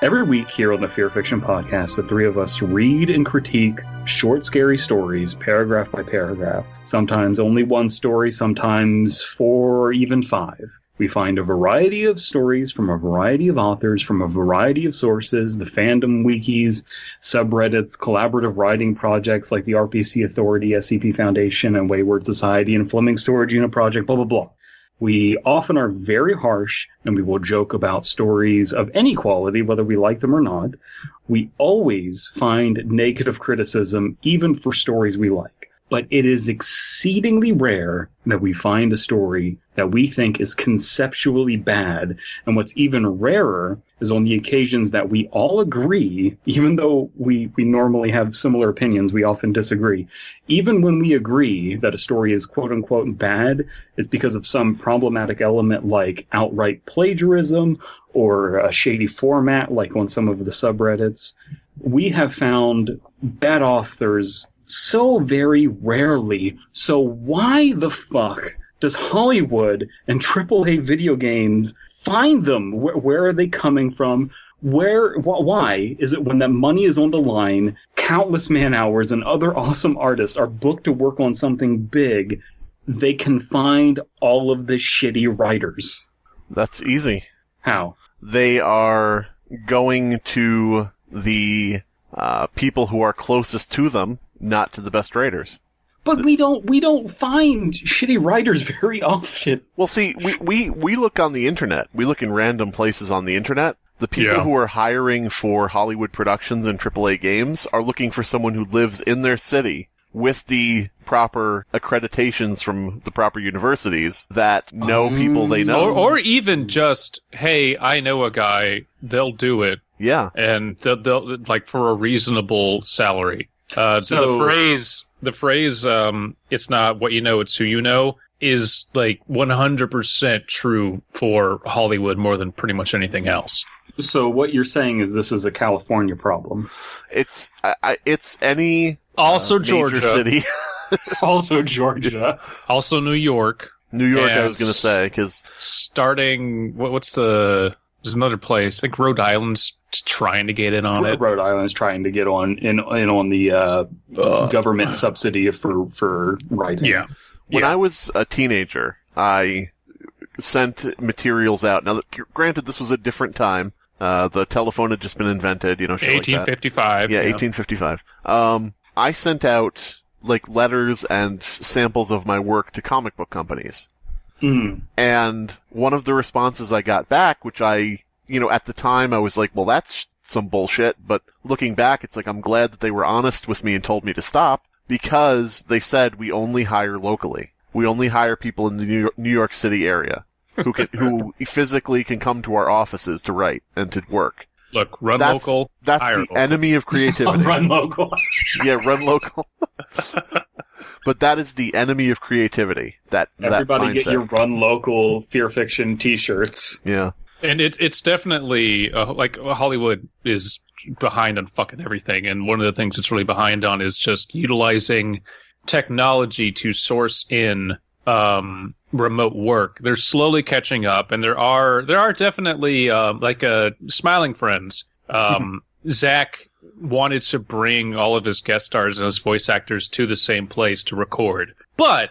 Every week here on the Fear Fiction Podcast, the three of us read and critique short, scary stories, paragraph by paragraph. Sometimes only one story, sometimes 4 or even 5. We find a variety of stories from a variety of authors, from a variety of sources, the fandom wikis, subreddits, collaborative writing projects like the RPC Authority, SCP Foundation, and Wayward Society, and Fleming Storage Unit Project, blah, blah, blah. We often are very harsh, and we will joke about stories of any quality, whether we like them or not. We always find negative criticism, even for stories we like. But it is exceedingly rare that we find a story that we think is conceptually bad. And what's even rarer is on the occasions that we all agree, even though we normally have similar opinions, we often disagree. Even when we agree that a story is quote-unquote bad, it's because of some problematic element like outright plagiarism or a shady format like on some of the subreddits. We have found bad authors so very rarely. So why the fuck does Hollywood and AAA video games find them? Where are they coming from? Why is it when that money is on the line, countless man hours and other awesome artists are booked to work on something big, they can find all of the shitty writers? That's easy. How? They are going to the people who are closest to them, not to the best writers. But we don't find shitty writers very often. Well, see, we look on the internet. We look in random places on the internet. The people who are hiring for Hollywood productions and AAA games are looking for someone who lives in their city with the proper accreditations from the proper universities that know people they know. Or even just, hey, I know a guy, they'll do it. Yeah. And they'll like for a reasonable salary. The phrase, it's not what you know, it's who you know, is like 100% true for Hollywood more than pretty much anything else. So what you're saying is this is a California problem. It's any also major Georgia city. Also Georgia. Also New York. New York, I was going to say, because starting there's another place. I think Rhode Island's trying to get in on it. Rhode Island's trying to get on the government subsidy for writing. Yeah. When I was a teenager, I sent materials out. Now, granted, this was a different time. The telephone had just been invented, shit 1855. Like that. Yeah, 1855. I sent out like letters and samples of my work to comic book companies. Mm. And one of the responses I got back, which at the time I was like, well, that's some bullshit. But looking back, it's like, I'm glad that they were honest with me and told me to stop, because they said we only hire locally. We only hire people in the New York City area who physically can come to our offices to write and to work. Look, local. That's the local. enemy of creativity. Run local. Yeah, run local. But that is the enemy of creativity. Everybody that get your run local Fear Fiction t-shirts. Yeah. And it's definitely, like, Hollywood is behind on fucking everything. And one of the things it's really behind on is just utilizing technology to source in remote work. They're slowly catching up, and there are definitely Smiling Friends. Zach wanted to bring all of his guest stars and his voice actors to the same place to record, but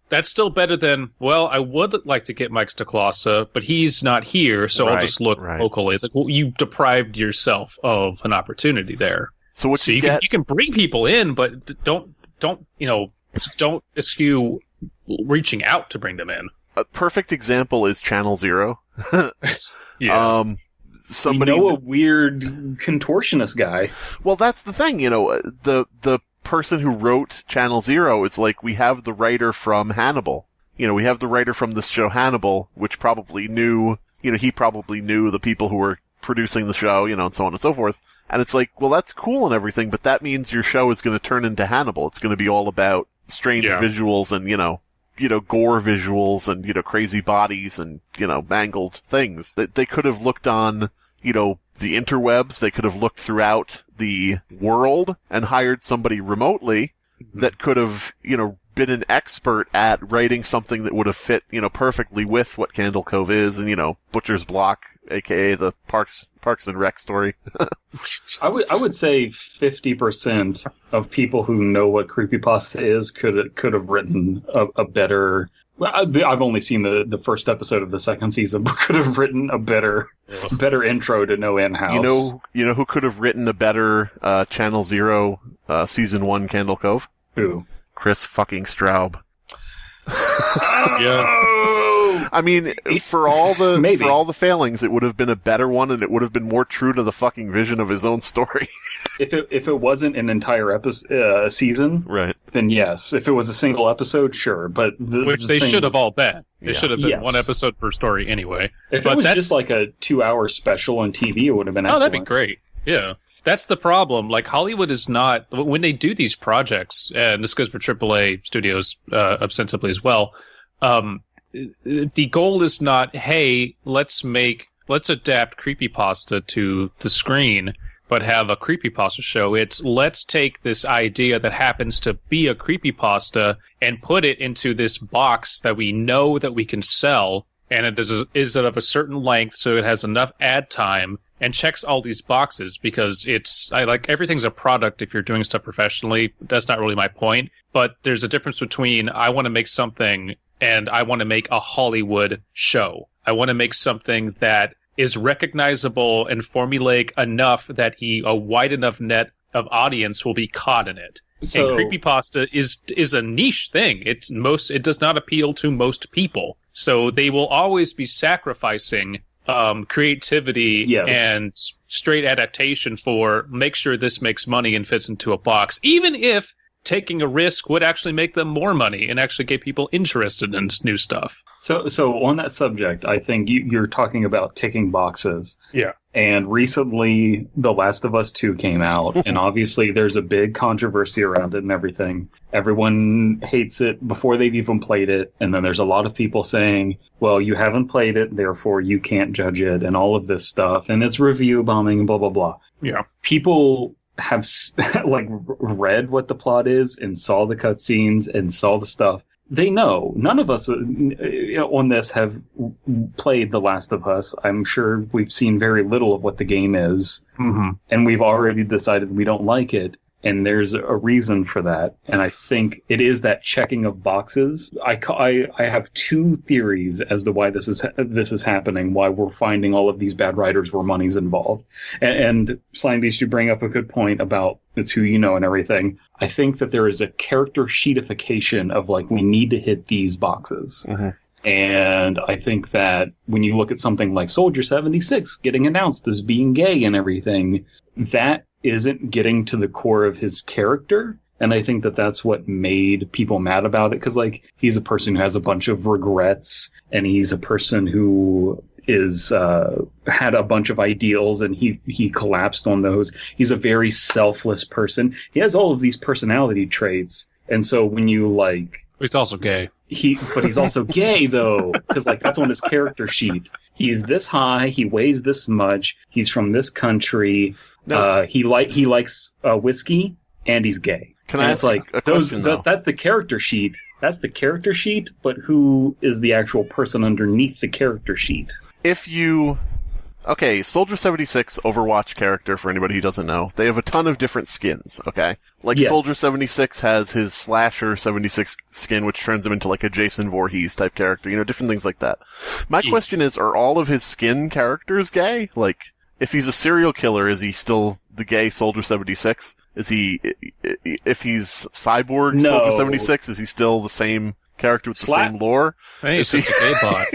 that's still better than, well, I would like to get Mike Stacklasa, but he's not here, so I'll just look locally. It's like, well, you deprived yourself of an opportunity there. So you can bring people in, but don't eschew reaching out to bring them in. A perfect example is Channel Zero. Yeah. A weird contortionist guy. Well, that's the thing, the person who wrote Channel Zero is like, we have the writer from Hannibal. We have the writer from this show Hannibal, which probably knew, he probably knew the people who were producing the show, and so on and so forth. And it's like, well, that's cool and everything, but that means your show is going to turn into Hannibal. It's going to be all about strange visuals and, gore visuals and, crazy bodies and, mangled things. They could have looked on, the interwebs. They could have looked throughout the world and hired somebody remotely that could have, been an expert at writing something that would have fit, perfectly with what Candle Cove is, and Butcher's Block, aka the Parks and Rec story. I would say 50% of people who know what creepypasta is could have written a better. Well, I've only seen the first episode of the second season, but could have written a better intro to No In-House. You know who could have written a better Channel Zero season 1 Candle Cove? Who? Chris fucking Straub. Yeah. I mean, for all the failings, it would have been a better one, and it would have been more true to the fucking vision of his own story. If it wasn't an entire season, right? Then yes. If it was a single episode, sure. But which they should have all been. They should have been yes. one episode per story anyway. If it was just like a 2-hour special on TV, it would have been excellent. That'd be great. Yeah. That's the problem. Like, Hollywood is not, when they do these projects, and this goes for AAA studios ostensibly as well, the goal is not, hey, let's adapt creepypasta to the screen, but have a creepypasta show. It's, let's take this idea that happens to be a creepypasta and put it into this box that we know that we can sell, and it is of a certain length, so it has enough ad time and checks all these boxes, because everything's a product if you're doing stuff professionally. That's not really my point, but there's a difference between I want to make something and I want to make a Hollywood show. I want to make something that is recognizable and formulaic enough that a wide enough net of audience will be caught in it. So, and creepypasta is a niche thing. It does not appeal to most people. So they will always be sacrificing creativity and straight adaptation for make sure this makes money and fits into a box, even if taking a risk would actually make them more money and actually get people interested in new stuff. So on that subject, I think you're talking about ticking boxes. Yeah. And recently, The Last of Us 2 came out, and obviously there's a big controversy around it and everything. Everyone hates it before they've even played it, and then there's a lot of people saying, well, you haven't played it, therefore you can't judge it, and all of this stuff, and it's review bombing and blah, blah, blah. Yeah. People have read what the plot is and saw the cutscenes and saw the stuff. They know. None of us on this have played The Last of Us. I'm sure we've seen very little of what the game is. Mm-hmm. And we've already decided we don't like it. And there's a reason for that. And I think it is that checking of boxes. I have two theories as to why this is happening, why we're finding all of these bad writers where money's involved. And Slime Beast, you bring up a good point about it's who you know and everything. I think that there is a character sheetification of we need to hit these boxes. Mm-hmm. And I think that when you look at something like Soldier 76 getting announced as being gay and everything, that isn't getting to the core of his character. And I think that that's what made people mad about it. Because, he's a person who has a bunch of regrets, and he's a person who had a bunch of ideals, and he collapsed on those. He's a very selfless person. He has all of these personality traits. And so when you, he's also gay. But he's also gay, though, because that's on his character sheet. He's this high, he weighs this much, he's from this country, no. He likes whiskey, and he's gay. Can I ask a question, though? That's the character sheet. That's the character sheet, but who is the actual person underneath the character sheet? Soldier 76 Overwatch character, for anybody who doesn't know, they have a ton of different skins, okay? Yes. Soldier 76 has his Slasher 76 skin, which turns him into a Jason Voorhees type character, different things like that. My question is, are all of his skin characters gay? If he's a serial killer, is he still the gay Soldier 76? If he's Cyborg Soldier 76, is he still the same character with the same lore? I think he's just a gay bot.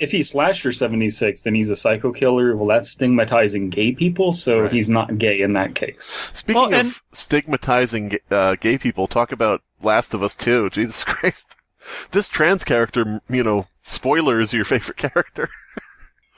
If he's Slasher 76, then he's a psycho killer. Well, that's stigmatizing gay people, so right. He's not gay in that case. Speaking of stigmatizing gay people, talk about Last of Us 2. Jesus Christ. This trans character, spoilers, your favorite character.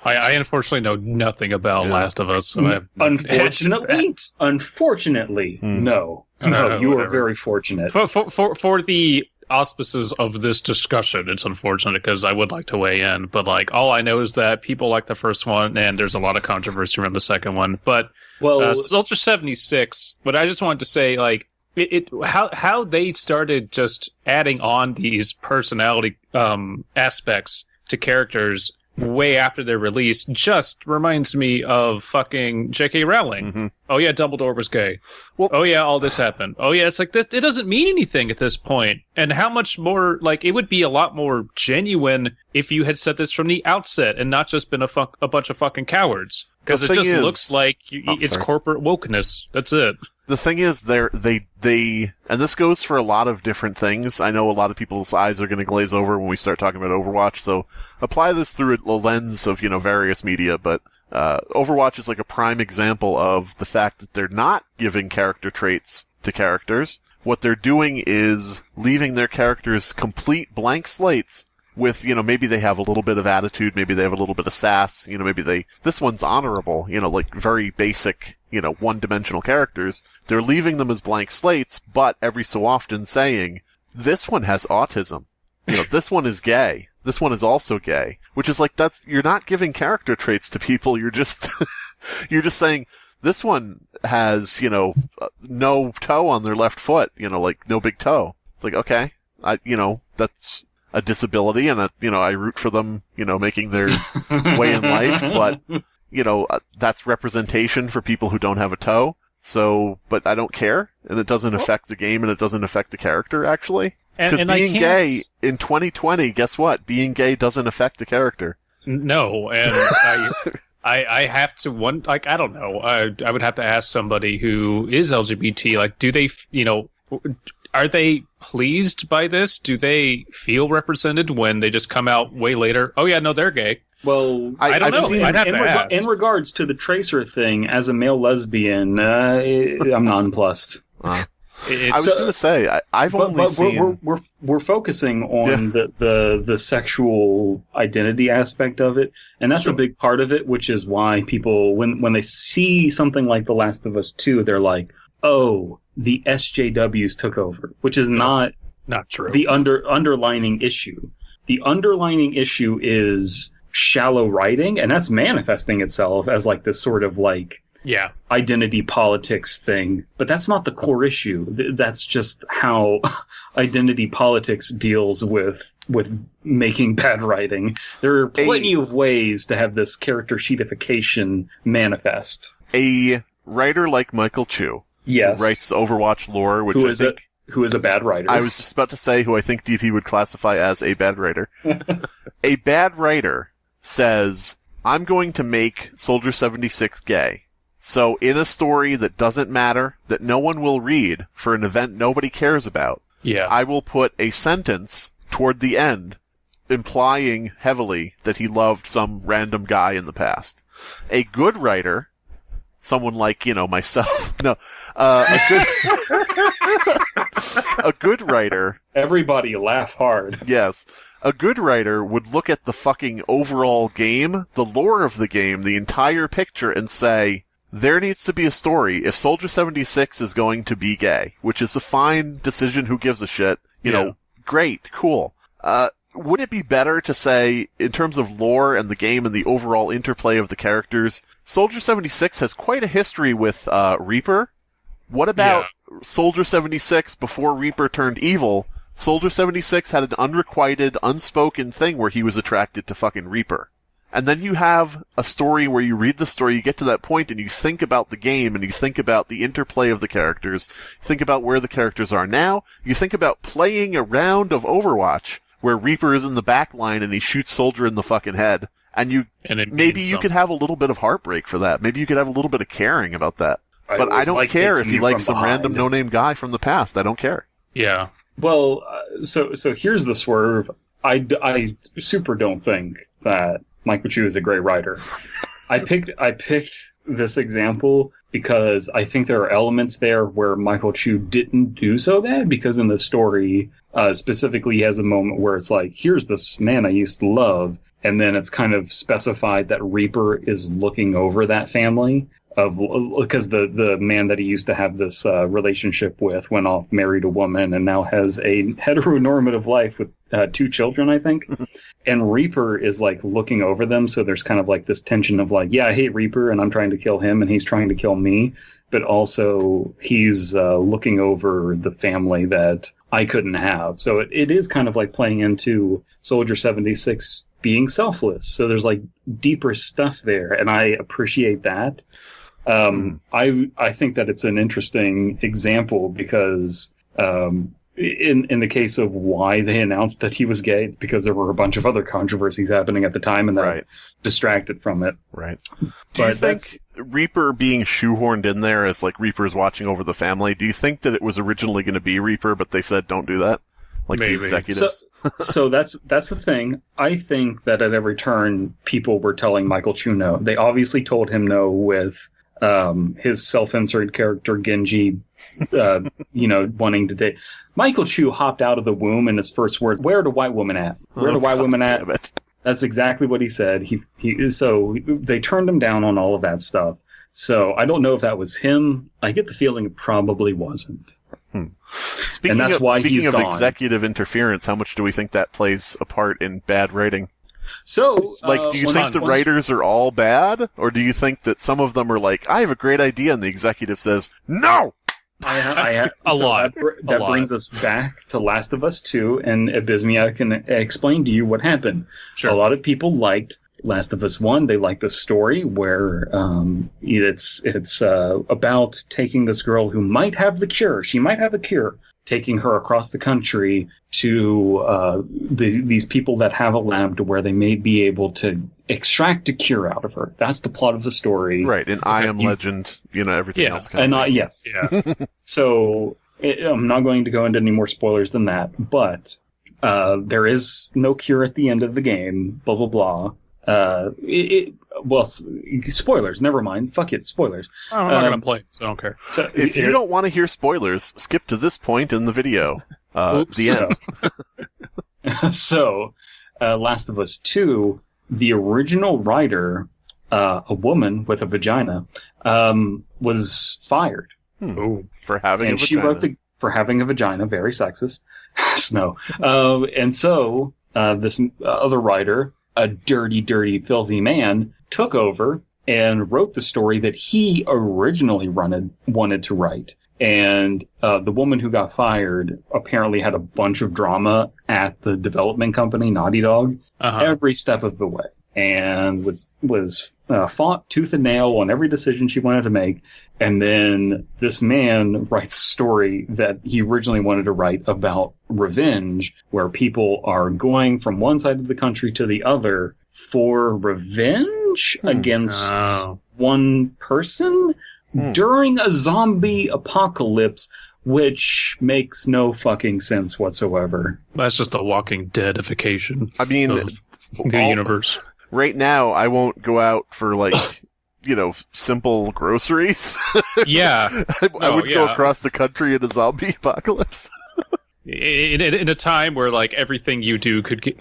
I unfortunately know nothing about Last of Us. So Unfortunately, no. No, you are very fortunate. For the auspices of this discussion, it's unfortunate because I would like to weigh in, but all I know is that people like the first one, and there's a lot of controversy around the second one. But Soldier 76, but I just wanted to say, how they started just adding on these personality aspects to characters way after their release just reminds me of fucking J.K. Rowling. Mm-hmm. Oh yeah, Dumbledore was gay. Well, oh yeah, all this happened. Oh yeah, it's like this. It doesn't mean anything at this point. And how much more, like, it would be a lot more genuine if you had said this from the outset and not just been a bunch of fucking cowards. Because it just looks like it's corporate wokeness. That's it. The thing is, they, and this goes for a lot of different things. I know a lot of people's eyes are going to glaze over when we start talking about Overwatch, so apply this through a lens of, various media, but Overwatch is like a prime example of the fact that they're not giving character traits to characters. What they're doing is leaving their characters complete blank slates with, maybe they have a little bit of attitude, maybe they have a little bit of sass, maybe this one's honorable, like very basic, one-dimensional characters. They're leaving them as blank slates, but every so often saying, this one has autism. This one is gay. This one is also gay. Which is like, you're not giving character traits to people, you're just, you're just saying, this one has, no toe on their left foot, like no big toe. It's like, okay, that's a disability, and I root for them, making their way in life, but, that's representation for people who don't have a toe. So, but I don't care, and it doesn't affect the game, and it doesn't affect the character, actually. Because being gay in 2020, guess what? Being gay doesn't affect the character. No, and I have to I don't know. I would have to ask somebody who is LGBT, like, do they, are they pleased by this? Do they feel represented when they just come out way later? Oh yeah, no, they're gay. Well, I don't know. I'd have to ask. In regards to the Tracer thing, as a male lesbian, I'm nonplussed. I was going to say, I've only seen. We're focusing on the sexual identity aspect of it, and that's a big part of it, which is why people, when they see something like The Last of Us 2, they're like, oh, the SJWs took over, which is not true. The underlining issue. The underlining issue is shallow writing, and that's manifesting itself as like this sort of like identity politics thing. But that's not the core issue. That's just how identity politics deals with making bad writing. There are plenty of ways to have this character sheetification manifest. A writer like Michael Chu, who writes Overwatch lore, which who is a bad writer. I was just about to say who I think DP would classify as a bad writer. A bad writer says, I'm going to make Soldier 76 gay. So in a story that doesn't matter, that no one will read, for an event nobody cares about, I will put a sentence toward the end implying heavily that he loved some random guy in the past. A good writer, someone like, myself, a good writer. Everybody laugh hard. Yes. A good writer would look at the fucking overall game, the lore of the game, the entire picture, and say, there needs to be a story. If Soldier 76 is going to be gay, which is a fine decision, who gives a shit, great, cool. Would it be better to say, in terms of lore and the game and the overall interplay of the characters, Soldier 76 has quite a history with Reaper? What about Soldier 76 before Reaper turned evil? Soldier 76 had an unrequited, unspoken thing where he was attracted to fucking Reaper. And then you have a story where you read the story, you get to that point, and you think about the game, and you think about the interplay of the characters, you think about where the characters are now, you think about playing a round of Overwatch, where Reaper is in the back line and he shoots Soldier in the fucking head, and maybe you could have a little bit of heartbreak for that. Maybe you could have a little bit of caring about that. But I don't care if he likes some random no-name guy from the past. I don't care. Yeah. Well, so here's the swerve. I super don't think that Michael Chu is a great writer. I picked this example because I think there are elements there where Michael Chu didn't do so bad, because in the story, specifically, he has a moment where it's like, here's this man I used to love, and then it's kind of specified that Reaper is looking over that family. because the man that he used to have this relationship with went off, married a woman, and now has a heteronormative life with 2 children, I think. And Reaper is like looking over them, so there's kind of like this tension of like, yeah, I hate Reaper and I'm trying to kill him and he's trying to kill me, but also he's looking over the family that I couldn't have. So it is kind of like playing into Soldier 76 being selfless. So there's like deeper stuff there, and I appreciate that. I think that it's an interesting example because in the case of why they announced that he was gay, it's because there were a bunch of other controversies happening at the time, and that distracted from it. Right. Do you think Reaper being shoehorned in there as like Reaper's watching over the family, do you think that it was originally going to be Reaper, but they said don't do that? Like Maybe. The executives? So that's the thing. I think that at every turn, people were telling Michael Chu no. They obviously told him no with his self-inserted character Genji, wanting to date. Michael Chu hopped out of the womb, and his first word, "Where are the white women at? Where are the white women at?" That's exactly what he said. So they turned him down on all of that stuff. So I don't know if that was him. I get the feeling it probably wasn't. Speaking of executive interference, how much do we think that plays a part in bad writing? So, do you think the writers are all bad, or do you think that some of them are like, I have a great idea, and the executive says, no! A lot. That brings us back to Last of Us 2, and Abysmia, I can explain to you what happened. Sure. A lot of people liked Last of Us 1. They liked the story where it's about taking this girl who might have the cure. She might have a cure. Taking her across the country to these people that have a lab to where they may be able to extract a cure out of her. That's the plot of the story. Right, and I Am Legend, everything else. Yes. Yeah. So I'm not going to go into any more spoilers than that, but there is no cure at the end of the game, blah, blah, blah. Spoilers, never mind. Fuck it, spoilers. I'm not going to play it, so I don't care. So if you don't want to hear spoilers, skip to this point in the video. The end. So, Last of Us 2, the original writer, a woman with a vagina, was fired. For having a vagina. And she wrote for having a vagina, very sexist. No. And so, this other writer, a dirty, dirty, filthy man, took over and wrote the story that he originally wanted to write. And the woman who got fired apparently had a bunch of drama at the development company, Naughty Dog, every step of the way, and was fought tooth and nail on every decision she wanted to make. And then this man writes a story that he originally wanted to write about revenge, where people are going from one side of the country to the other for revenge against one person during a zombie apocalypse, which makes no fucking sense whatsoever. That's just a Walking Deadification. I mean, of the universe. Right now, I won't go out for simple groceries. Yeah. I would go across the country in a zombie apocalypse. in a time where everything you do could get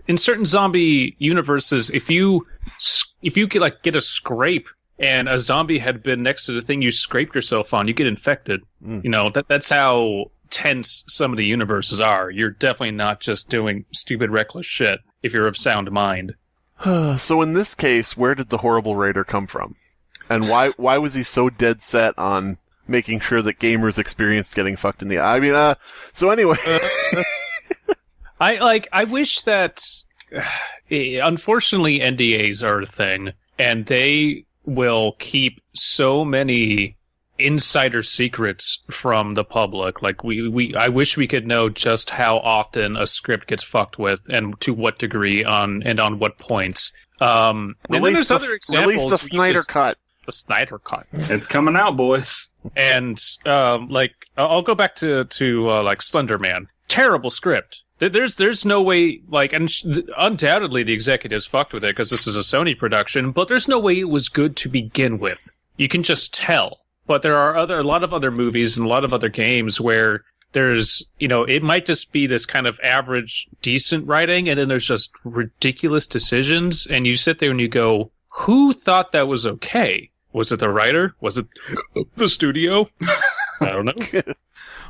in certain zombie universes, if you could get a scrape and a zombie had been next to the thing you scraped yourself on, you get infected. That's how tense some of the universes are. You're definitely not just doing stupid, reckless shit if you're of sound mind. So in this case, where did the horrible writer come from? And why was he so dead set on making sure that gamers experienced getting fucked in the eye? I mean, so anyway. I wish that, unfortunately, NDAs are a thing, and they will keep so many insider secrets from the public. I wish we could know just how often a script gets fucked with and to what degree and on what points. And then there's other examples. Release the Snyder Cut. The Snyder Cut. It's coming out, boys. And I'll go back to Slender Man. Terrible script. There's no way, undoubtedly the executives fucked with it because this is a Sony production, but there's no way it was good to begin with. You can just tell. But there are a lot of other movies and a lot of other games where there's, it might just be this kind of average, decent writing, and then there's just ridiculous decisions, and you sit there and you go, who thought that was okay? Was it the writer? Was it the studio? I don't know.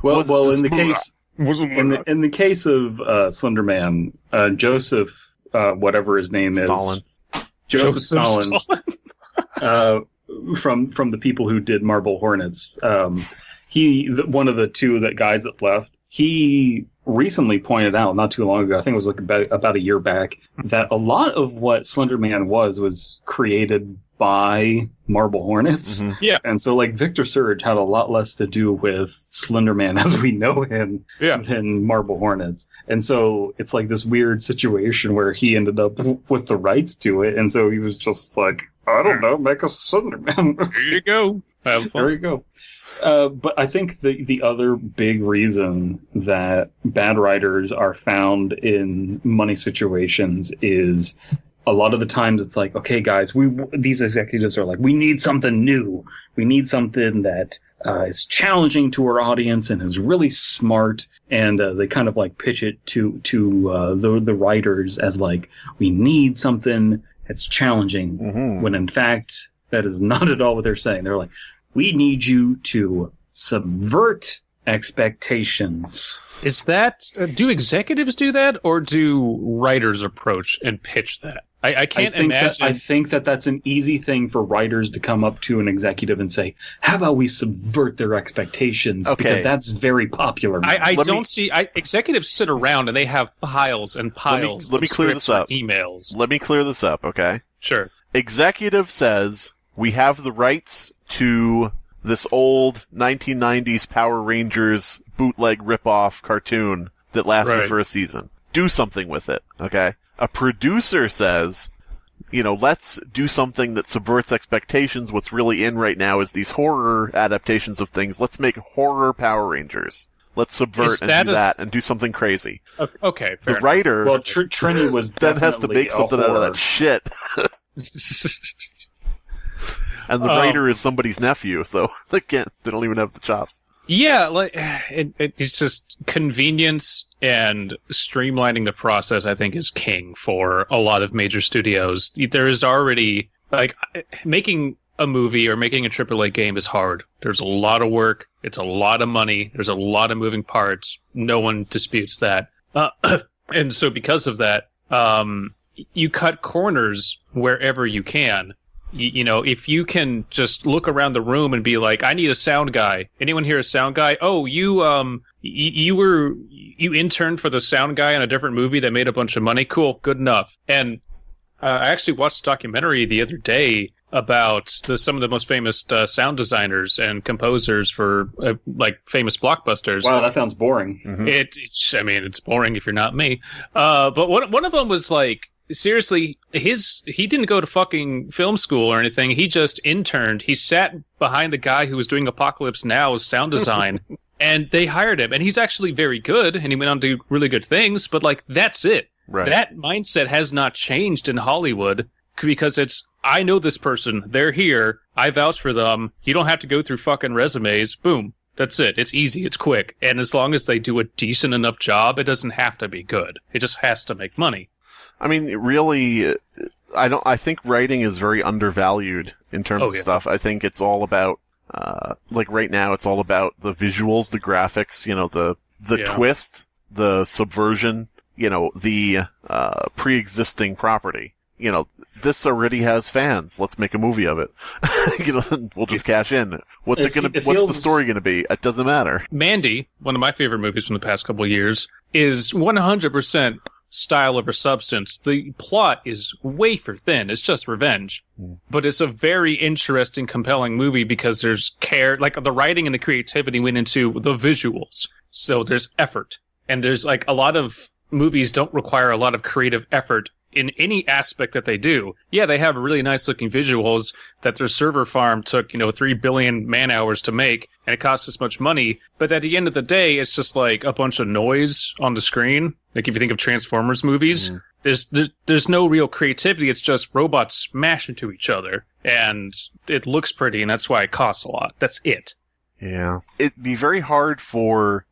Well, in the case of Slender Man, Joseph, whatever his name Stalin. is, Joseph Stalin, from the people who did Marble Hornets, one of the two guys that left, he recently pointed out, not too long ago, I think it was like about a year back, that a lot of what Slender Man was created by Marble Hornets. Mm-hmm. Yeah. And so, like, Victor Surge had a lot less to do with Slender Man as we know him than Marble Hornets. And so it's like this weird situation where he ended up with the rights to it. And so he was just like, I don't know, make a Slender Man. Here you go. Have fun. There you go. But I think the other big reason that bad writers are found in money situations is a lot of the times it's like, okay, guys, these executives are like, we need something new. We need something that is challenging to our audience and is really smart. And they kind of like pitch it to the writers as like, we need something that's challenging. Mm-hmm. When in fact, that is not at all what they're saying. They're like, we need you to subvert expectations. Is that do executives do that, or do writers approach and pitch that? I can't imagine. I think that's an easy thing for writers to come up to an executive and say, "How about we subvert their expectations?" Okay. Because that's very popular. Executives sit around and they have piles and piles. Let me clear this up. Emails. Let me clear this up, okay? Sure. Executive says we have the rights to this old 1990s Power Rangers bootleg ripoff cartoon that lasted for a season. Do something with it, okay? A producer says, let's do something that subverts expectations. What's really in right now is these horror adaptations of things. Let's make horror Power Rangers. Let's subvert and do that and do something crazy. Okay, the writer Trini was then has to make something out of that shit. And the writer is somebody's nephew, so they don't even have the chops. Yeah, like it's just convenience and streamlining the process, I think, is king for a lot of major studios. There is already, like, making a movie or making a AAA game is hard. There's a lot of work. It's a lot of money. There's a lot of moving parts. No one disputes that. And so because of that, you cut corners wherever you can. If you can just look around the room and be like, I need a sound guy. Anyone here a sound guy? Oh, you interned for the sound guy in a different movie that made a bunch of money. Cool. Good enough. And I actually watched a documentary the other day about some of the most famous sound designers and composers for famous blockbusters. Wow, that sounds boring. Mm-hmm. It's boring if you're not me. But one of them was like, seriously, he didn't go to fucking film school or anything. He just interned. He sat behind the guy who was doing Apocalypse Now's sound design, and they hired him. And he's actually very good, and he went on to do really good things, but, like, that's it. Right. That mindset has not changed in Hollywood, because it's, I know this person, they're here, I vouch for them, you don't have to go through fucking resumes, boom. That's it. It's easy. It's quick. And as long as they do a decent enough job, it doesn't have to be good. It just has to make money. I mean, really, I think writing is very undervalued in terms of stuff. I think it's all about, right now, it's all about the visuals, the graphics, the twist, the subversion, the, pre-existing property. This already has fans. Let's make a movie of it. We'll just cash in. What's the story gonna be? It doesn't matter. Mandy, one of my favorite movies from the past couple of years, is 100% style over substance. The plot is wafer thin. It's just revenge. But it's a very interesting, compelling movie because there's care, like the writing and the creativity went into the visuals. So there's effort. And there's like a lot of movies don't require a lot of creative effort in any aspect that they do. Yeah, they have really nice looking visuals that their server farm took, 3 billion man hours to make, and it costs this much money. But at the end of the day, it's just like a bunch of noise on the screen. Like if you think of Transformers movies, there's no real creativity. It's just robots smash into each other, and it looks pretty, and that's why it costs a lot. That's it. Yeah. It'd be very hard for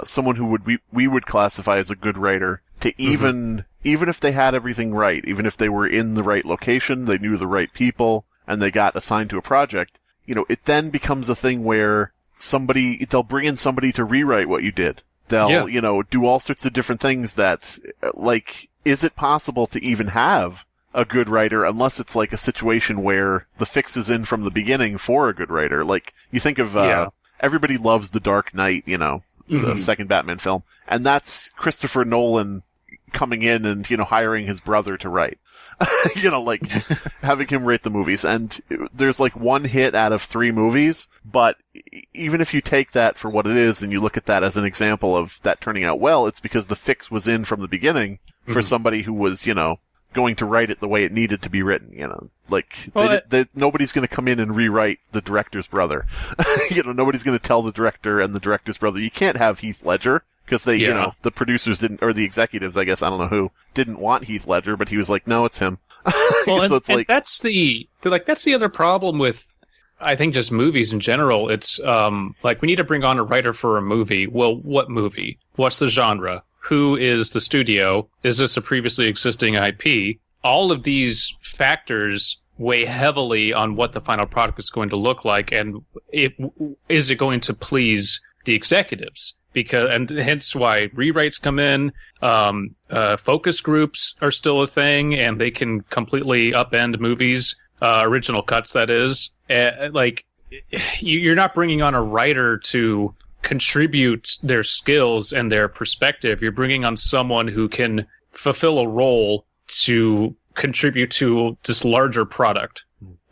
someone who we would classify as a good writer to even if they had everything right, even if they were in the right location, they knew the right people, and they got assigned to a project, it then becomes a thing where they'll bring in somebody to rewrite what you did. They'll, do all sorts of different things that, is it possible to even have a good writer unless it's like a situation where the fix is in from the beginning for a good writer? Like, you think of, everybody loves The Dark Knight, the second Batman film, and that's Christopher Nolan coming in and, hiring his brother to write. Having him write the movies. And there's like one hit out of 3 movies, but even if you take that for what it is and you look at that as an example of that turning out well, it's because the fix was in from the beginning for somebody who was, going to write it the way it needed to be written, nobody's going to come in and rewrite the director's brother. Nobody's going to tell the director and the director's brother, you can't have Heath Ledger. Because they, the producers didn't, or the executives, I guess, I don't know who, didn't want Heath Ledger, but he was like, no, it's him. Well, so it's like, that's the other problem with, I think, just movies in general. It's, we need to bring on a writer for a movie. Well, what movie? What's the genre? Who is the studio? Is this a previously existing IP? All of these factors weigh heavily on what the final product is going to look like, and is it going to please the executives? And hence why rewrites come in. Focus groups are still a thing, and they can completely upend movies, original cuts, that is. You're not bringing on a writer to contribute their skills and their perspective. You're bringing on someone who can fulfill a role to contribute to this larger product.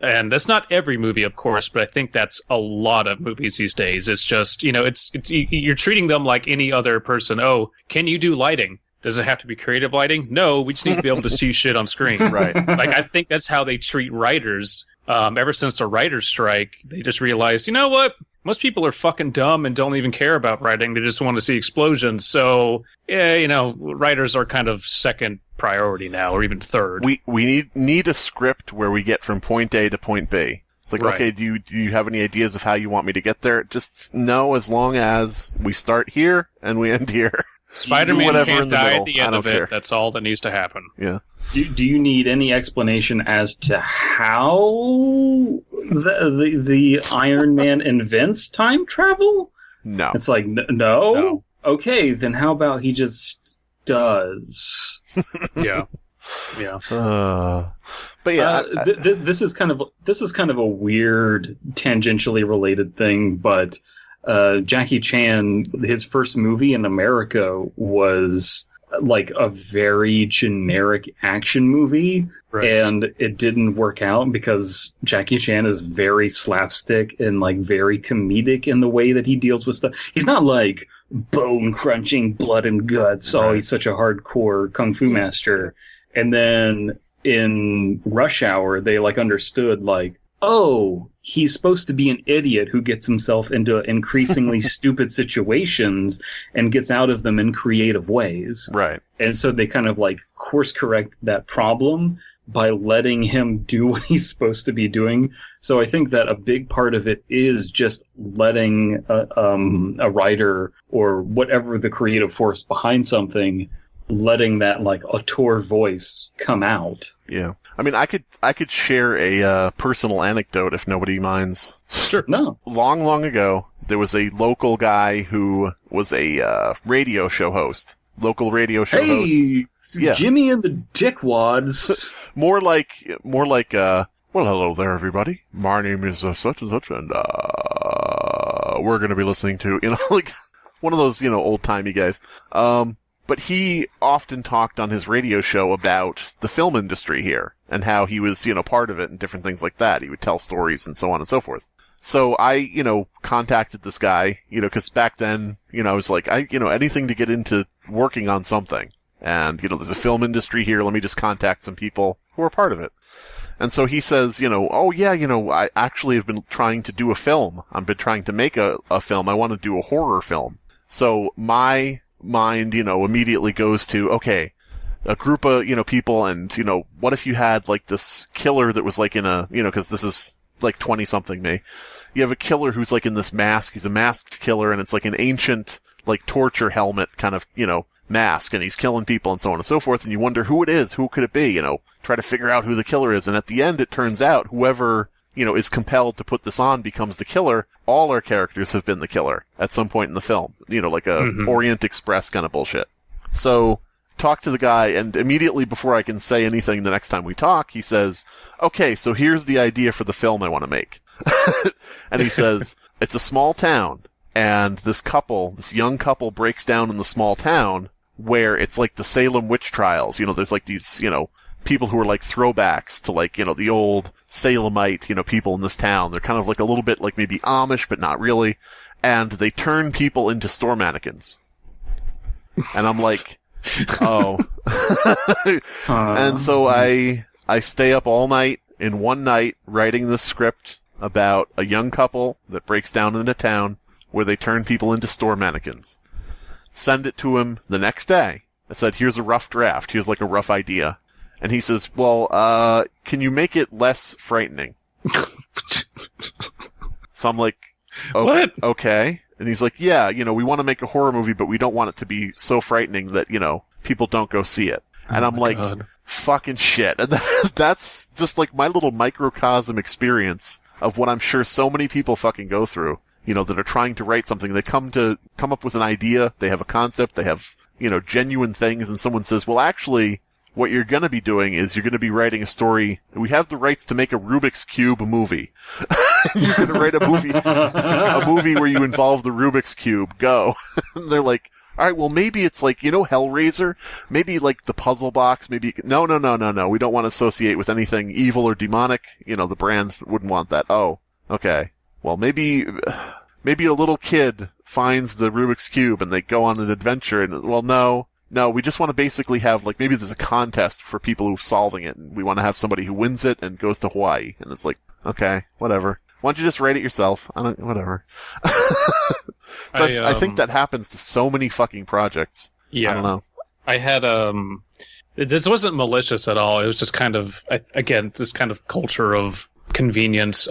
And that's not every movie, of course, but I think that's a lot of movies these days. It's just, you're treating them like any other person. Oh, can you do lighting? Does it have to be creative lighting? No, we just need to be able to see shit on screen. Right. I think that's how they treat writers. Ever since the writer's strike, they just realized, you know what? Most people are fucking dumb and don't even care about writing. They just want to see explosions. So, writers are kind of second priority now, or even third. We need a script where we get from point A to point B. It's like, right. Okay, do you have any ideas of how you want me to get there? Just no, as long as we start here and we end here. Spider-Man can't die at the end of it. Care. That's all that needs to happen. Yeah. Do you need any explanation as to how the Iron Man invents time travel? No. It's like, no? Okay, then how about he just does? Yeah. Yeah. But yeah, this is kind of a weird, tangentially related thing, but Jackie Chan, his first movie in America was like a very generic action movie, right. And it didn't work out because Jackie Chan is very slapstick and like very comedic in the way that he deals with stuff. He's not like bone crunching, blood and guts. Right. Oh, he's such a hardcore kung fu master. And then in Rush Hour, they like understood like, oh, he's supposed to be an idiot who gets himself into increasingly stupid situations and gets out of them in creative ways. Right. And so they kind of like course correct that problem by letting him do what he's supposed to be doing. So I think that a big part of it is just letting a writer or whatever the creative force behind something, letting that like auteur voice come out. Yeah. I mean, I could share a personal anecdote if nobody minds. Sure. No. Long ago, there was a local guy who was a radio show host. Local radio show host. Yeah. Jimmy and the Dickwads. more like, well, hello there, everybody. My name is such and such, and we're going to be listening to, like one of those, old-timey guys. But he often talked on his radio show about the film industry here and how he was, part of it and different things like that. He would tell stories and so on and so forth. So I, contacted this guy, cause back then, I was like, anything to get into working on something. And, there's a film industry here. Let me just contact some people who are part of it. And so he says, oh yeah, I actually have been trying to do a film. I've been trying to make a film. I want to do a horror film. So my mind, immediately goes to, okay, a group of, people, and, what if you had, like, this killer that was, like, in a, cause this is, like, 20-something me. You have a killer who's, like, in this mask. He's a masked killer, and it's, like, an ancient, like, torture helmet kind of, mask and he's killing people and so on and so forth, and you wonder who it is, who could it be, try to figure out who the killer is, and at the end it turns out whoever, is compelled to put this on becomes the killer. All our characters have been the killer at some point in the film, like a Orient Express kind of bullshit. So, talk to the guy, and immediately before I can say anything the next time we talk, he says, okay, so here's the idea for the film I want to make. And he says, it's a small town, and this young couple breaks down in the small town where it's like the Salem witch trials. There's like these, people who are like throwbacks to like, the old Salemite, people in this town. They're kind of like a little bit like maybe Amish, but not really. And they turn people into store mannequins. And I'm like, oh. And so I stay up all night in one night writing this script about a young couple that breaks down into town where they turn people into store mannequins. Send it to him the next day. I said, here's a rough draft. Here's like a rough idea. And he says, well, can you make it less frightening? So I'm like, oh, what? Okay. And he's like, yeah, we want to make a horror movie, but we don't want it to be so frightening that, people don't go see it. And I'm like, God. Fucking shit. And that's just like my little microcosm experience of what I'm sure so many people fucking go through, that are trying to write something. They come up with an idea, they have a concept, they have, genuine things, and someone says, well, actually, what you're gonna be doing is you're gonna be writing a story. We have the rights to make a Rubik's Cube movie. You're gonna write a movie where you involve the Rubik's Cube. Go. And they're like, alright, well maybe it's like, Hellraiser? Maybe like the puzzle box, maybe, no, we don't want to associate with anything evil or demonic. The brand wouldn't want that. Oh, okay. Well maybe a little kid finds the Rubik's Cube and they go on an adventure and, well no, we just want to basically have, like, maybe there's a contest for people who are solving it, and we want to have somebody who wins it and goes to Hawaii. And it's like, okay, whatever. Why don't you just write it yourself? Whatever. So I think that happens to so many fucking projects. Yeah. I don't know. I had, this wasn't malicious at all. It was just kind of, again, this kind of culture of convenience.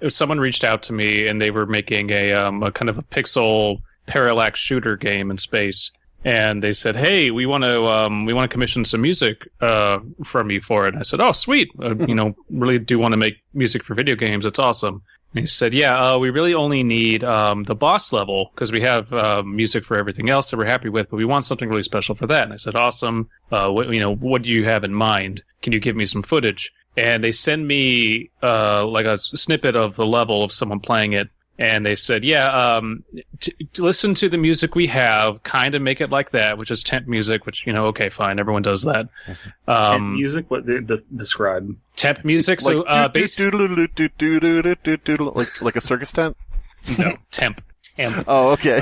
Someone reached out to me, and they were making a kind of a pixel parallax shooter game in space. And they said, "Hey, we want to commission some music from you for it." And I said, "Oh, sweet! Really do want to make music for video games. It's awesome." And he said, "Yeah, we really only need the boss level because we have music for everything else that we're happy with, but we want something really special for that." And I said, "Awesome! What do you have in mind? Can you give me some footage?" And they send me like a snippet of the level of someone playing it. And they said, yeah, listen to the music we have, kind of make it like that, which is temp music, which, okay, fine, everyone does that. Temp music? What describe? Temp music? So, like a circus tent? No, temp. Oh, okay.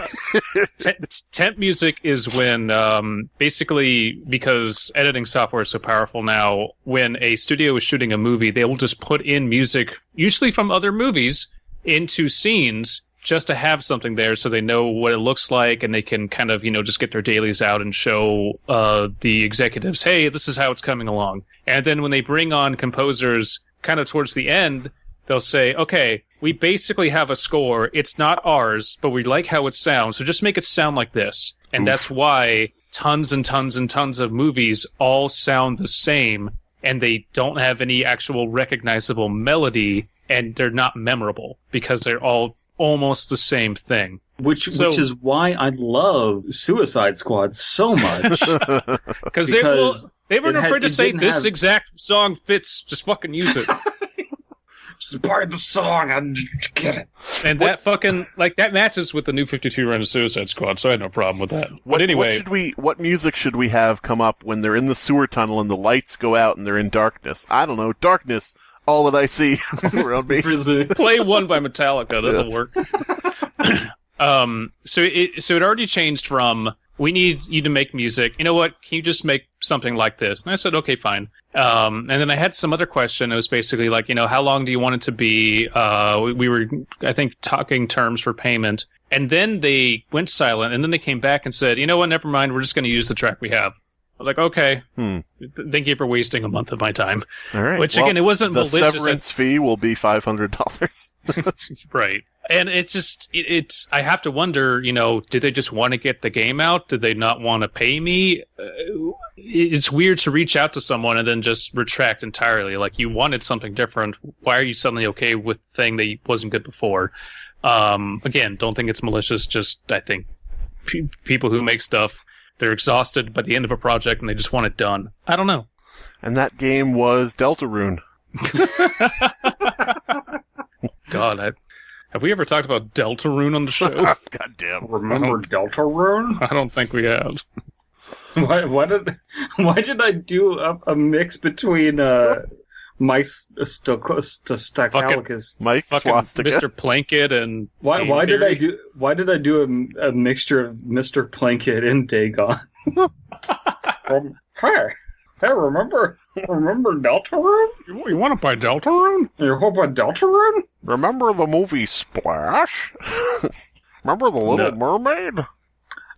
Temp music is when, basically, because editing software is so powerful now, when a studio is shooting a movie, they will just put in music, usually from other movies, into scenes just to have something there so they know what it looks like and they can kind of, just get their dailies out and show the executives, hey, this is how it's coming along. And then when they bring on composers kind of towards the end, they'll say, okay, we basically have a score. It's not ours, but we like how it sounds, so just make it sound like this. And that's why tons and tons and tons of movies all sound the same and they don't have any actual recognizable melody. And they're not memorable because they're all almost the same thing. Which is why I love Suicide Squad so much. Because they weren't afraid to say this exact song fits. Just fucking use it. Just part of the song. I get it. And that fucking that matches with the new 52 run of Suicide Squad. So I had no problem with that. But anyway, what music should we have come up when they're in the sewer tunnel and the lights go out and they're in darkness? I don't know. Darkness. All that I see around me. Play One by Metallica. That'll work. So it already changed from, we need you to make music. You know what? Can you just make something like this? And I said, okay, fine. And then I had some other question. It was basically like, how long do you want it to be? We were, I think, talking terms for payment. And then they went silent. And then they came back and said, you know what? Never mind. We're just going to use the track we have. I was like, okay, thank you for wasting a month of my time. All right. Which, again, it wasn't malicious. The severance fee will be $500. Right. And it's I have to wonder, did they just want to get the game out? Did they not want to pay me? It's weird to reach out to someone and then just retract entirely. Like, you wanted something different. Why are you suddenly okay with a thing that wasn't good before? Again, don't think it's malicious. Just, I think people who make stuff, they're exhausted by the end of a project and they just want it done. I don't know. And that game was Deltarune. God, have we ever talked about Deltarune on the show? God damn. Remember Deltarune? I don't think we have. Why did I do a mix between Mike Stokalicus, Mike Swastika, Mr. Plankett, and why did I do a mixture of Mr. Plankett and Dagon? Hey, remember Deltarune? You want to buy Deltarune? You want to buy Deltarune? Remember the movie Splash? Remember The Little Mermaid?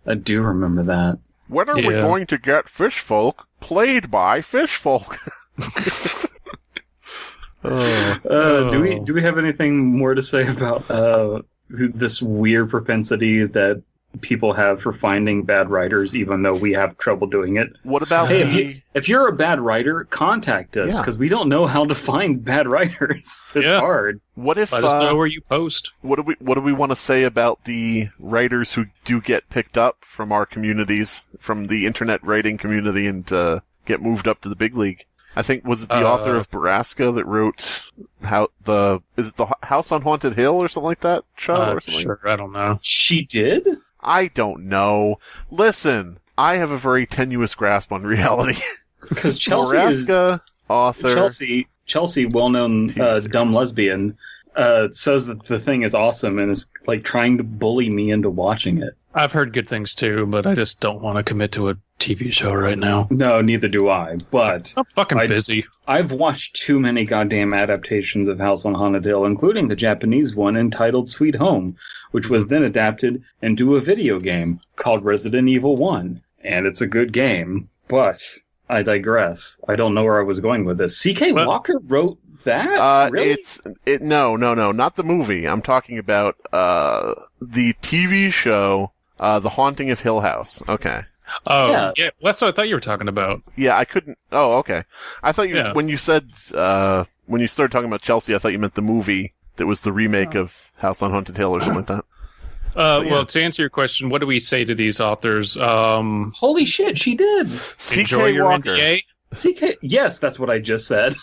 I do remember that. When are we going to get Fishfolk played by Fishfolk? Do we have anything more to say about this weird propensity that people have for finding bad writers, even though we have trouble doing it? What about if you're a bad writer, contact us, because we don't know how to find bad writers. It's hard. What if let us know where you post? What do we want to say about the writers who do get picked up from our communities, from the internet writing community, and get moved up to the big league? I think, was it the author of Baraska that wrote is it the House on Haunted Hill or something like that show or something? Sure, I don't know. She did? I don't know. Listen, I have a very tenuous grasp on reality. Because Chelsea Baraska, author. Chelsea, well-known dumb lesbian, says that the thing is awesome and is like trying to bully me into watching it. I've heard good things too, but I just don't want to commit to a TV show right now. No, neither do I. But I'm fucking busy. I've watched too many goddamn adaptations of House on Haunted Hill, including the Japanese one entitled Sweet Home, which was then adapted into a video game called Resident Evil 1. And it's a good game, but I digress. I don't know where I was going with this. C.K. Walker wrote that? Really? No, not the movie. I'm talking about the TV show, The Haunting of Hill House. Okay. Oh, yeah. That's what I thought you were talking about. Yeah, I couldn't. Oh, okay. I thought when you said, when you started talking about Chelsea, I thought you meant the movie that was the remake of House on Haunted Hill or something like that. Well, to answer your question, what do we say to these authors? Holy shit, she did. C.K. Walker. C.K. Yes, that's what I just said.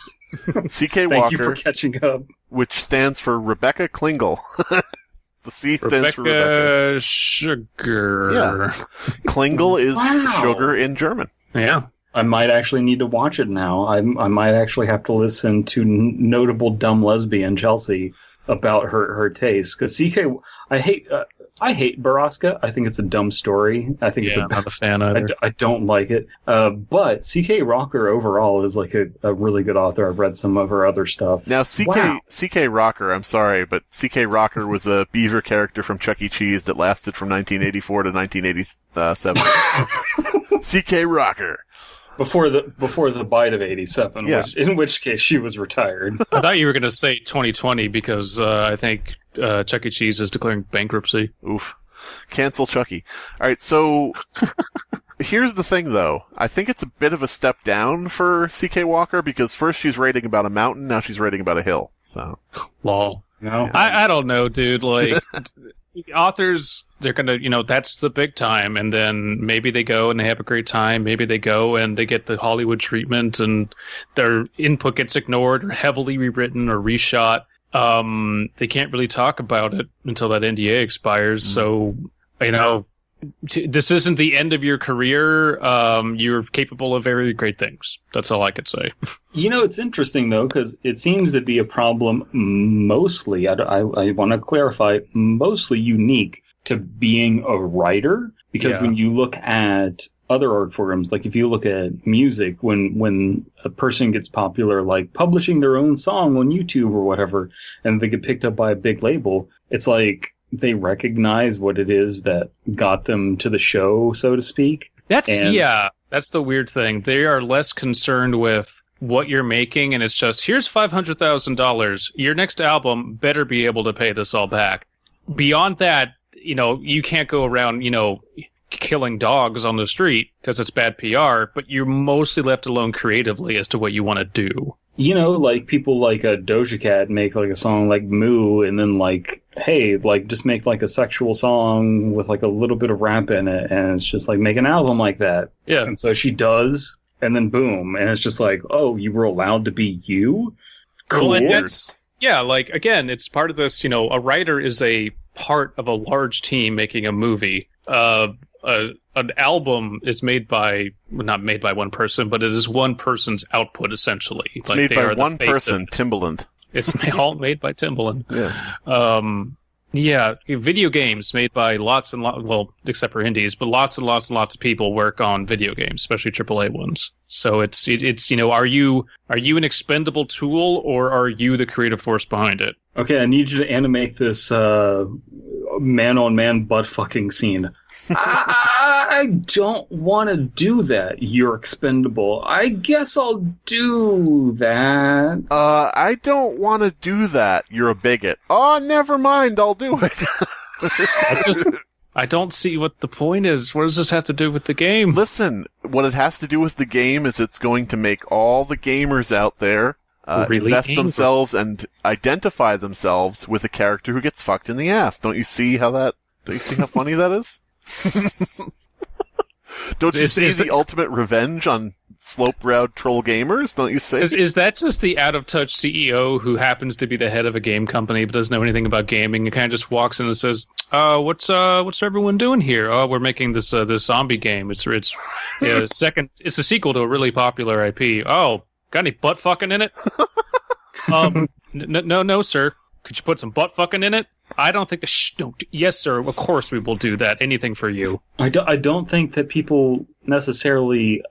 C.K. Walker. Thank you for catching up. Which stands for Rebecca Klingle. The C stands for Rebecca. Sugar. Yeah. Klingle is sugar in German. Yeah. I might actually need to watch it now. I might actually have to listen to notable dumb lesbian Chelsea about her taste. Because C.K. I hate Baraska. I think it's a dumb story. I think I'm not a fan either. I don't like it. But C.K. Rocker overall is like a really good author. I've read some of her other stuff. Now, C.K. Rocker, I'm sorry, but C.K. Rocker was a beaver character from Chuck E. Cheese that lasted from 1984 to 1987. C.K. Rocker. Before the bite of 87, in which case she was retired. I thought you were going to say 2020 because I think Chuck E. Cheese is declaring bankruptcy. Oof. Cancel Chucky. All right, so here's the thing, though. I think it's a bit of a step down for C.K. Walker because first she's writing about a mountain, now she's writing about a hill. So, lol. No, I don't know, dude. Like, authors, they're gonna, that's the big time, and then maybe they go and they have a great time. Maybe they go and they get the Hollywood treatment, and their input gets ignored or heavily rewritten or reshot. They can't really talk about it until that NDA expires. So, this isn't the end of your career. You're capable of very great things. That's all I could say. It's interesting, though, because it seems to be a problem mostly, I want to clarify, mostly unique to being a writer. Because when you look at other art forms, like if you look at music, when a person gets popular, like publishing their own song on YouTube or whatever, and they get picked up by a big label, it's like they recognize what it is that got them to the show, so to speak. That's the weird thing. They are less concerned with what you're making, and it's just, here's $500,000. Your next album better be able to pay this all back. beyond that, you can't go around, killing dogs on the street because it's bad PR, but you're mostly left alone creatively as to what you want to do. Like people like a Doja Cat make like a song like Moo, and then like, hey, like just make like a sexual song with like a little bit of rap in it, and it's just like make an album like that. Yeah. And so she does, and then boom, and it's just like, oh, you were allowed to be you? Cool. Well, and like, again, it's part of this, a writer is a part of a large team making a movie. An album is not made by one person, but it is one person's output, essentially. It's like made by one person, Timbaland. It's all made by Timbaland. Yeah. Video games made by lots and lots, well, except for indies, but lots and lots and lots of people work on video games, especially AAA ones. So it's are you an expendable tool, or are you the creative force behind it? Okay, I need you to animate this man-on-man butt-fucking scene. I don't want to do that. You're expendable. I guess I'll do that. I don't want to do that. You're a bigot. Oh, never mind. I'll do it. I don't see what the point is. What does this have to do with the game? Listen, what it has to do with the game is it's going to make all the gamers out there really invest themselves and identify themselves with a character who gets fucked in the ass. Don't you see how funny that is? Don't you see the ultimate revenge on slope-browed troll gamers? Don't you see? Is that just the out-of-touch CEO who happens to be the head of a game company but doesn't know anything about gaming and kind of just walks in and says, "What's everyone doing here? Oh, we're making this zombie game. It's a sequel to a really popular IP. Oh, got any butt fucking in it? No, sir. Could you put some butt fucking in it? I don't think don't. Yes, sir. Of course we will do that. Anything for you." I don't think that people necessarily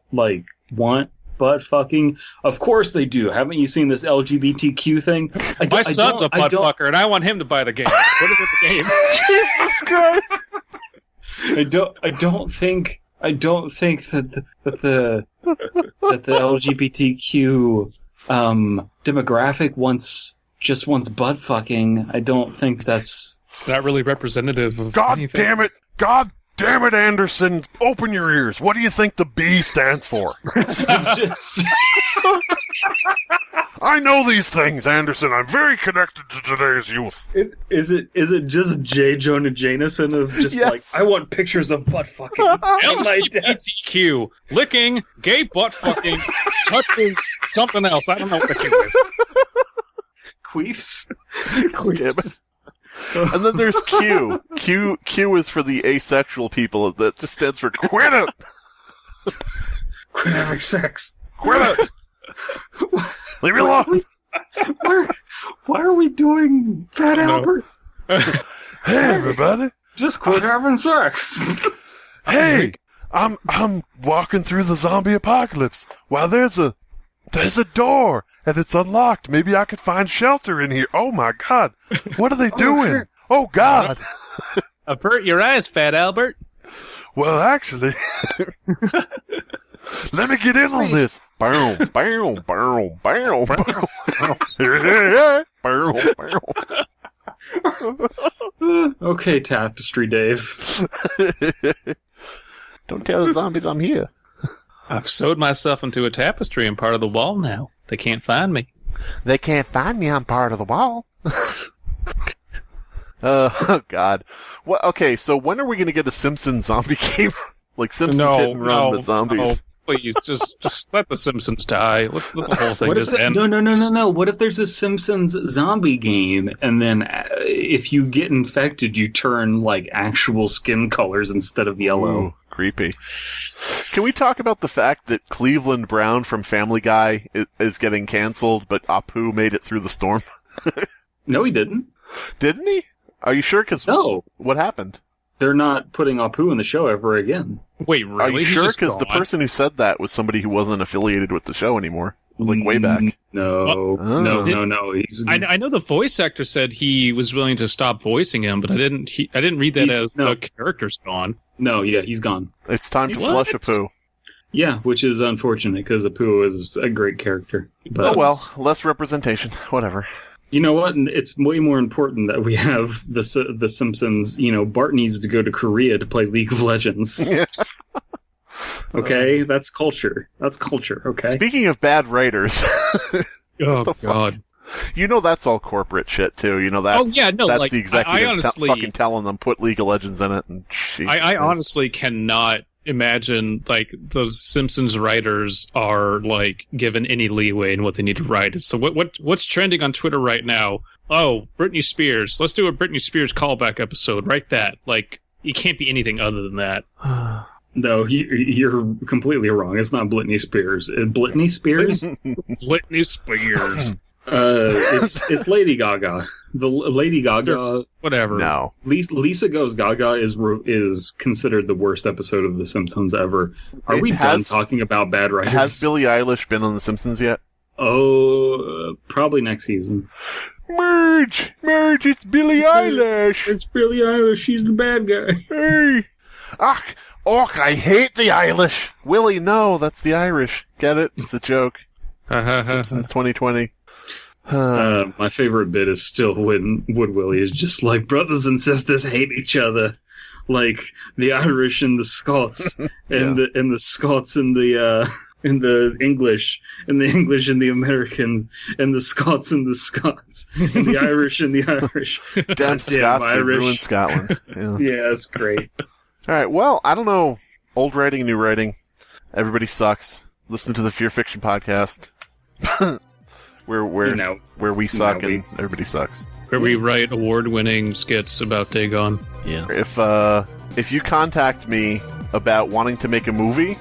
want butt fucking. Of course they do. Haven't you seen this LGBTQ thing? My son's a butt fucker, and I want him to buy the game. What is it, the game? Jesus Christ! I don't think that the LGBTQ demographic wants butt fucking. I don't think it's not really representative of anything. God damn it, Anderson! Open your ears. What do you think the B stands for? It's just. I know these things, Anderson. I'm very connected to today's youth. Is it just J. Jonah Jameson of just yes. I want pictures of butt fucking on my desk. LGBTQ, licking, gay butt fucking, touches something else. I don't know what the Q is. Queefs. Damn it. And then there's Q. Q is for the asexual people. That just stands for quit it. Quit having sex. Quit it. Leave me alone. Why are we doing Fat Albert? Hey, everybody. Just quit having sex. Hey, I'm walking through the zombie apocalypse. Wow, there's a door, and it's unlocked. Maybe I could find shelter in here. Oh, my God. What are they doing? Oh, God. Avert your eyes, Fat Albert. Well, actually, let me get in on this. Bow, bow, bow, bow, bow. Okay, Tapestry Dave. Don't tell the zombies I'm here. I've sewed myself into a tapestry. I'm part of the wall now. They can't find me. They can't find me. I'm part of the wall. Oh, God. Well, okay, so when are we going to get a Simpsons zombie game? Like Simpsons Hit and Run, but zombies. No, please, just let the Simpsons die. Let the whole thing just end. No. What if there's a Simpsons zombie game, and then if you get infected, you turn actual skin colors instead of yellow? Ooh, creepy. Can we talk about the fact that Cleveland Brown from Family Guy is getting canceled, but Apu made it through the storm? No, he didn't. Didn't he? Are you sure? No. What happened? They're not putting Apu in the show ever again. Wait, really? Are you sure? Because the person who said that was somebody who wasn't affiliated with the show anymore. Way back. No. He's... I know the voice actor said he was willing to stop voicing him, but I didn't read that as the character's gone. No, yeah, he's gone. It's time to flush Apu. Yeah, which is unfortunate because Apu is a great character. But... Oh well, less representation. Whatever. You know what? It's way more important that we have the Simpsons. Bart needs to go to Korea to play League of Legends. Yeah. Okay, that's culture. That's culture. Okay. Speaking of bad writers, Oh God. That's all corporate shit too. That's the executives fucking telling them put League of Legends in it. And I honestly cannot imagine those Simpsons writers are given any leeway in what they need to write. So what's trending on Twitter right now? Oh, Britney Spears. Let's do a Britney Spears callback episode. Write that. It can't be anything other than that. No, you're completely wrong. It's not Britney Spears. Britney Spears? Britney Spears. It's Lady Gaga. The Lady Gaga, whatever. No, Lisa Goes Gaga is considered the worst episode of The Simpsons ever. Are we done talking about bad writers? Has Billie Eilish been on The Simpsons yet? Oh, probably next season. Merge! It's Billie Eilish. It's Billie Eilish. She's the bad guy. Hey, I hate the Eilish. Willie, no, that's the Irish. Get it? It's a joke. Simpsons 2020. My favorite bit is still when Wood Willie is just like, brothers and sisters hate each other, like the Irish and the Scots, and the Scots and the English, and the English and the Americans, and the Scots and the Scots, and the Irish and the Irish. Damn Scots, they ruined Scotland. Yeah, it's great. All right, well, I don't know. Old writing, new writing. Everybody sucks. Listen to the Fear Fiction podcast. Where we suck and everybody sucks. Where we write award-winning skits about Dagon. Yeah. If you contact me about wanting to make a movie,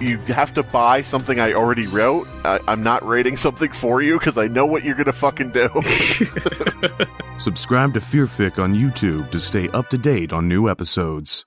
you have to buy something I already wrote. I'm not writing something for you because I know what you're gonna fucking do. Subscribe to FearFic on YouTube to stay up to date on new episodes.